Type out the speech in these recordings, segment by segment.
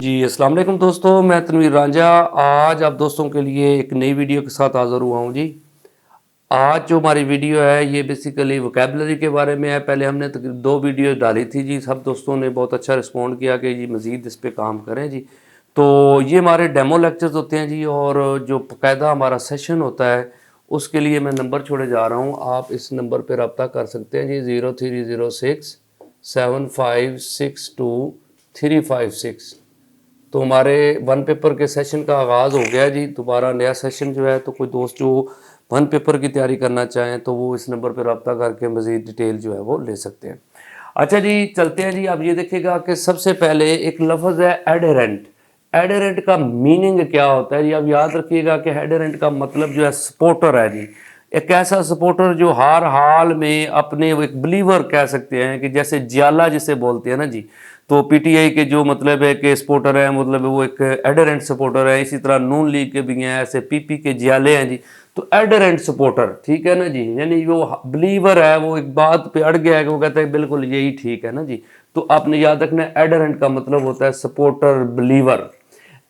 जी अस्सलाम वालेकुम दोस्तों, मैं तनवीर रांझा आज आप दोस्तों के लिए एक नई वीडियो के साथ हाज़िर हुआ हूँ जी। आज जो हमारी वीडियो है ये बेसिकली वोकैबुलरी के बारे में है। पहले हमने तकरीबन 2 वीडियो डाली थी जी, सब दोस्तों ने बहुत अच्छा रिस्पॉन्ड किया कि जी मज़ीद इस पे काम करें जी। तो ये हमारे डेमो लेक्चर्स होते हैं जी, और जो बाकायदा हमारा सेशन होता है उसके लिए मैं नंबर छोड़े जा रहा हूँ। आप इस नंबर पर रब्ता कर सकते हैं जी, 0306 7562 356। तो हमारे वन पेपर के सेशन का आगाज़ हो गया जी। दोबारा नया सेशन जो है, तो कोई दोस्त जो वन पेपर की तैयारी करना चाहें तो वो इस नंबर पर रब्ता करके मज़ीद डिटेल जो है वो ले सकते हैं। अच्छा जी, चलते हैं जी। आप ये देखिएगा कि सबसे पहले एक लफ्ज़ है एडहेरेंट। एडहेरेंट का मीनिंग क्या होता है जी? आप याद रखिएगा कि एडहेरेंट का मतलब जो है सपोर्टर है जी। एक ऐसा सपोर्टर जो हर हाल में अपने, वो एक बिलीवर कह सकते हैं कि जैसे जियाला जिसे बोलते हैं ना जी। तो पीटीआई के जो मतलब है कि सपोर्टर है, मतलब वो एक एडरेंट सपोर्टर है। इसी तरह नून लीग के भी हैं, ऐसे पीपी के जियाले हैं जी। तो एडरेंट सपोर्टर, ठीक है ना जी, यानी वो बिलीवर है, वो एक बात पे अड़ गया है कि वो कहता है बिल्कुल यही ठीक है ना जी। तो आपने याद रखना एडरेंट का मतलब होता है सपोर्टर, बिलीवर।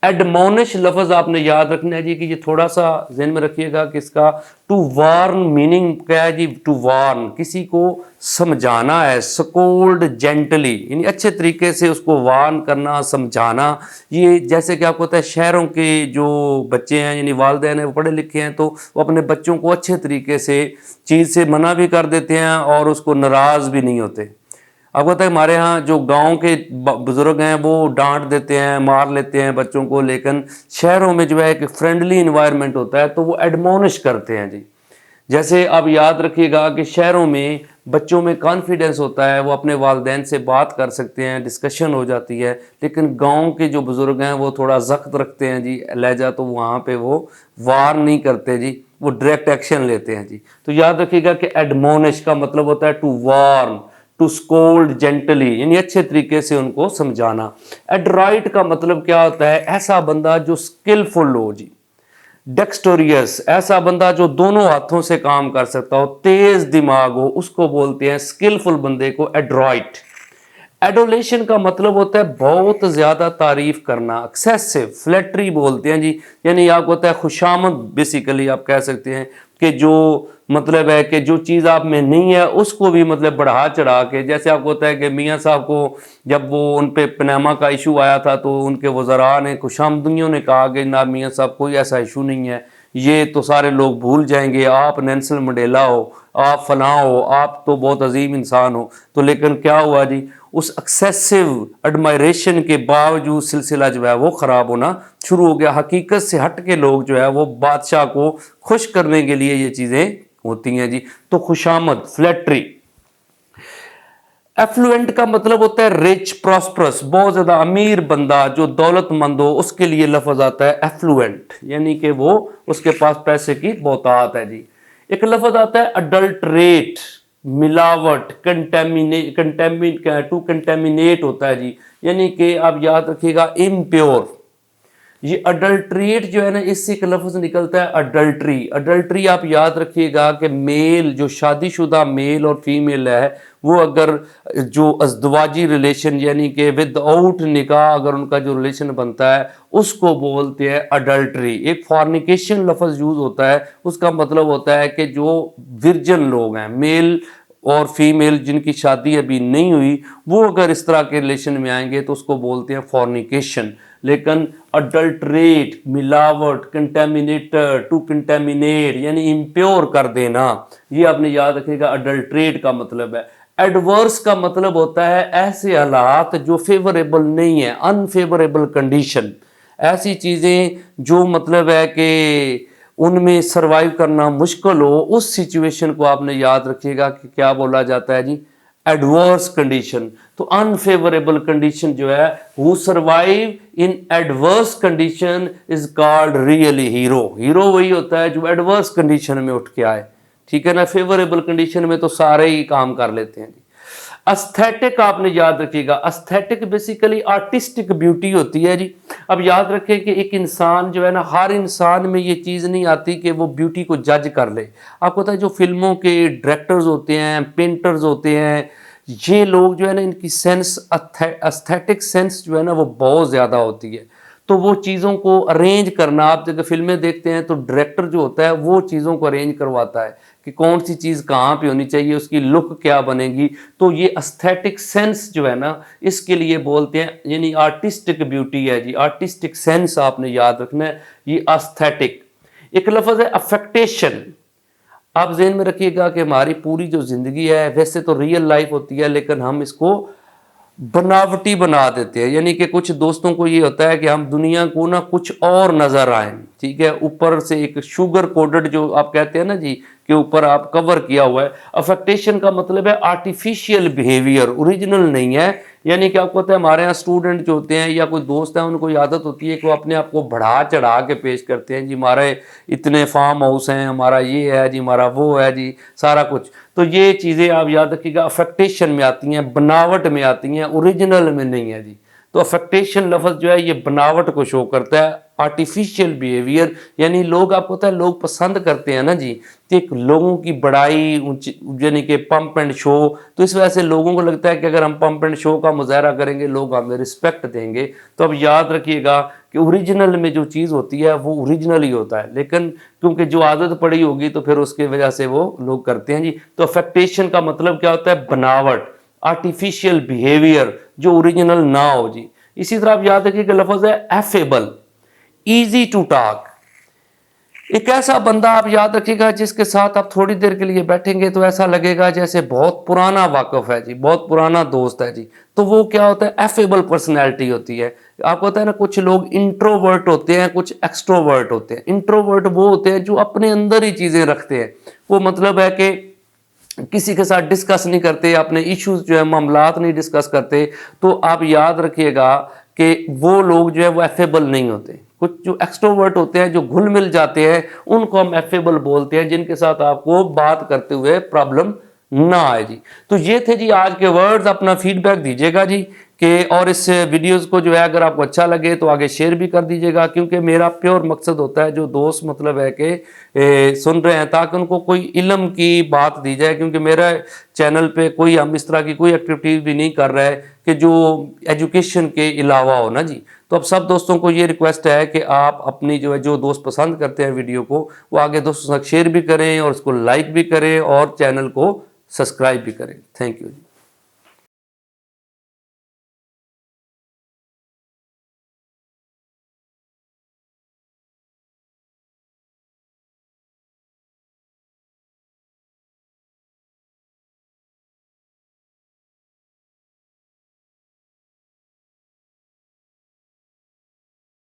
एडमोनिश लफ्ज़ आपने याद रखना है जी, कि ये थोड़ा सा ज़हन में रखिएगा कि इसका टू वार्न मीनिंग क्या है जी? टू वार्न, किसी को समझाना है। स्कोल्ड जेंटली, यानी अच्छे तरीके से उसको वार्न करना, समझाना। ये जैसे कि आपको पता है शहरों के जो बच्चे हैं, यानी वालिदैन हैं, वो पढ़े लिखे हैं, तो वो अपने बच्चों को अच्छे तरीके से चीज़ से मना भी कर देते हैं और उसको नाराज़ भी नहीं होते। आपको पता है हमारे यहाँ जो गांव के बुज़ुर्ग हैं वो डांट देते हैं, मार लेते हैं बच्चों को, लेकिन शहरों में जो है एक फ्रेंडली इन्वायरमेंट होता है तो वो एडमोनिश करते हैं जी। जैसे आप याद रखिएगा कि शहरों में बच्चों में कॉन्फिडेंस होता है, वो अपने वालिदैन से बात कर सकते हैं, डिस्कशन हो जाती है। लेकिन गांव के जो बुज़ुर्ग हैं वो थोड़ा सख्त रखते हैं जी लहजा, तो वहाँ पे वो वार नहीं करते जी, वो डायरेक्ट एक्शन लेते हैं जी। तो याद रखिएगा कि एडमोनिश का मतलब होता है to warn, to scold gently, यानी अच्छे तरीके से उनको समझाना। एडराइट का मतलब क्या होता है? ऐसा बंदा जो स्किलफुल हो जी, डेक्स्टोरियस, ऐसा बंदा जो दोनों हाथों से काम कर सकता हो, तेज दिमाग हो, उसको बोलते हैं स्किलफुल बंदे को एड्रॉइट। एडोलेशन का मतलब होता है बहुत ज़्यादा तारीफ करना, एक्सेसिव फ्लैटरी बोलते हैं जी। यानी आपको होता है खुशामद, बेसिकली आप कह सकते हैं कि जो मतलब है कि जो चीज़ आप में नहीं है उसको भी मतलब बढ़ा चढ़ा के, जैसे आपको होता है कि मियाँ साहब को जब वो उन पे पनामा का इशू आया था तो उनके वज़रा ने, खुशामदियों ने कहा कि ना मियाँ साहब कोई ऐसा इशू नहीं है, ये तो सारे लोग भूल जाएंगे, आप नेल्सन मंडेला हो, आप फलां हो, आप तो बहुत अजीम इंसान हो। तो लेकिन क्या हुआ जी, उस एक्सेसिव एडमायरेशन के बावजूद सिलसिला जो है वो ख़राब होना शुरू हो गया। हकीकत से हट के लोग जो है वो बादशाह को खुश करने के लिए ये चीज़ें होती हैं जी। तो खुशामद, फ्लैटरी। एफ्लुएंट का मतलब होता है रिच, प्रॉस्परस, बहुत ज़्यादा अमीर बंदा जो दौलतमंद हो, उसके लिए लफ्ज़ आता है एफ्लुएंट, यानी कि वो उसके पास पैसे की बहुतात है जी। एक लफ्ज़ आता है अडल्ट्रेट, मिलावट, टू कंटेमिनेट होता है जी, यानी कि आप याद रखिएगा इम्प्योर। ये अडल्ट्रेट जो है ना, इससे एक लफ्ज़ निकलता है अडल्ट्री। अडल्ट्री आप याद रखिएगा कि मेल, जो शादीशुदा मेल और फीमेल है, वो अगर जो अज़दवाजी रिलेशन यानी कि विदाउट निकाह अगर उनका जो रिलेशन बनता है उसको बोलते हैं अडल्ट्री। एक फॉर्निकेशन लफ्ज़ यूज़ होता है, उसका मतलब होता है कि जो विर्जन लोग हैं, मेल और फीमेल जिनकी शादी अभी नहीं हुई, वो अगर इस तरह के रिलेशन में आएंगे तो उसको बोलते हैं फॉर्निकेशन। लेकिन अडल्ट्रेट, मिलावट, कंटेमिनेटर, टू कंटेमिनेट, यानी इम्प्योर कर देना, ये आपने याद रखिएगा अडल्ट्रेट का मतलब है। एडवर्स का मतलब होता है ऐसे हालात जो फेवरेबल नहीं है, अनफेवरेबल कंडीशन, ऐसी चीज़ें जो मतलब है कि उनमें सरवाइव करना मुश्किल हो, उस सिचुएशन को आपने याद रखिएगा कि क्या बोला जाता है जी, एडवर्स कंडीशन। तो अनफेवरेबल कंडीशन जो है, who survive in adverse condition is called really hero. Hero वही होता है जो एडवर्स कंडीशन में उठ के आए, ठीक है ना। फेवरेबल कंडीशन में तो सारे ही काम कर लेते हैं जी। एस्थेटिक आपने याद रखिएगा, एस्थेटिक बेसिकली आर्टिस्टिक ब्यूटी होती है जी। अब याद रखें कि एक इंसान जो है ना, हर इंसान में ये चीज़ नहीं आती कि वो ब्यूटी को जज कर ले। आपको पता है जो फिल्मों के डायरेक्टर्स होते हैं, पेंटर्स होते हैं, یہ لوگ جو ہے نا ان کی سینس ایستھیٹک سینس جو ہے نا وہ بہت زیادہ ہوتی ہے، تو وہ چیزوں کو ارینج کرنا، آپ جب فلمیں دیکھتے ہیں تو ڈائریکٹر جو ہوتا ہے وہ چیزوں کو ارینج کرواتا ہے کہ کون سی چیز کہاں پہ ہونی چاہیے، اس کی لک کیا بنے گی، تو یہ ایستھیٹک سینس جو ہے نا اس کے لیے بولتے ہیں، یعنی آرٹسٹک بیوٹی ہے جی، آرٹسٹک سینس آپ نے یاد رکھنا ہے، یہ ایستھیٹک۔ ایک لفظ ہے افیکٹیشن، آپ ذہن میں رکھیے گا کہ ہماری پوری جو زندگی ہے ویسے تو ریئل لائف ہوتی ہے، لیکن ہم اس کو بناوٹی بنا دیتے ہیں، یعنی کہ کچھ دوستوں کو یہ ہوتا ہے کہ ہم دنیا کو نا کچھ اور نظر آئیں، ٹھیک ہے، اوپر سے ایک شوگر کوڈڈ جو آپ کہتے ہیں نا جی کہ اوپر آپ کور کیا ہوا ہے۔ افیکٹیشن کا مطلب ہے آرٹیفیشیل بیہیویئر، اوریجنل نہیں ہے، یعنی کہ آپ کو پتہ ہے ہمارے ہاں اسٹوڈنٹ جو ہوتے ہیں یا کوئی دوست ہیں ان کو عادت ہوتی ہے کہ وہ اپنے آپ کو بڑھا چڑھا کے پیش کرتے ہیں، جی ہمارے اتنے فارم ہاؤس ہیں، ہمارا یہ ہے جی، ہمارا وہ ہے جی، سارا کچھ، تو یہ چیزیں آپ یاد رکھیے گا افیکٹیشن میں آتی ہیں، بناوٹ میں آتی ہیں، اوریجنل میں نہیں ہے جی۔ تو افیکٹیشن لفظ جو ہے یہ بناوٹ کو شو کرتا ہے، آرٹیفیشیل بیہیویئر، یعنی لوگ آپ کو پتہ ہے لوگ پسند کرتے ہیں نا جی کہ ایک لوگوں کی بڑائی، یعنی کہ پمپ اینڈ شو، تو اس وجہ سے لوگوں کو لگتا ہے کہ اگر ہم پمپ اینڈ شو کا مظاہرہ کریں گے لوگ ہمیں رسپیکٹ دیں گے۔ تو اب یاد رکھیے گا کہ اوریجنل میں جو چیز ہوتی ہے وہ اوریجنل ہی ہوتا ہے، لیکن کیونکہ جو عادت پڑی ہوگی تو پھر اس کی وجہ سے وہ لوگ کرتے ہیں جی۔ تو افیکٹیشن کا مطلب کیا ہوتا ہے؟ بناوٹ، آرٹیفیشیل بیہیویئر جو اوریجنل نہ ہو جی۔ اسی طرح آپ یاد رکھیے کہ لفظ ہے ایفیبل، ایزی ٹو ٹاک، ایک ایسا بندہ آپ یاد رکھیے گا جس کے ساتھ آپ تھوڑی دیر کے لیے بیٹھیں گے تو ایسا لگے گا جیسے بہت پرانا واقف ہے جی، بہت پرانا دوست ہے جی۔ تو وہ کیا ہوتا ہے؟ ایفیبل پرسنالٹی ہوتی ہے۔ آپ کو پتہ ہے نا کچھ لوگ انٹروورٹ ہوتے ہیں، کچھ ایکسٹروورٹ ہوتے ہیں۔ انٹروورٹ وہ ہوتے ہیں جو اپنے اندر ہی چیزیں رکھتے ہیں، وہ مطلب ہے کہ کسی کے ساتھ ڈسکس نہیں کرتے، اپنے ایشوز جو ہے معاملات نہیں ڈسکس کرتے، تو آپ یاد رکھیے گا کہ وہ لوگ جو ہے وہ ایفیبل نہیں ہوتے۔ کچھ جو ایکسٹروورٹ ہوتے ہیں، جو گھل مل جاتے ہیں، ان کو ہم ایفیبل بولتے ہیں، جن کے ساتھ آپ کو بات کرتے ہوئے پرابلم نہ آئے جی۔ تو یہ تھے جی آج کے ورڈز، اپنا فیڈ بیک دیجیے گا جی کہ، اور اس ویڈیوز کو جو ہے اگر آپ کو اچھا لگے تو آگے شیئر بھی کر دیجیے گا، کیونکہ میرا پیور مقصد ہوتا ہے جو دوست مطلب ہے کہ سن رہے ہیں تاکہ ان کو کوئی علم کی بات دی جائے، کیونکہ میرا چینل پہ کوئی ہم اس طرح کی کوئی ایکٹیویٹیز بھی نہیں کر رہے کہ جو ایجوکیشن کے علاوہ ہو نا جی۔ تو اب سب دوستوں کو یہ ریکویسٹ ہے کہ آپ اپنی جو ہے جو دوست پسند کرتے ہیں ویڈیو کو وہ آگے دوستوں کے ساتھ شیئر بھی کریں اور اس کو لائک بھی کریں اور چینل کو سبسکرائب بھی کریں۔ Thank you.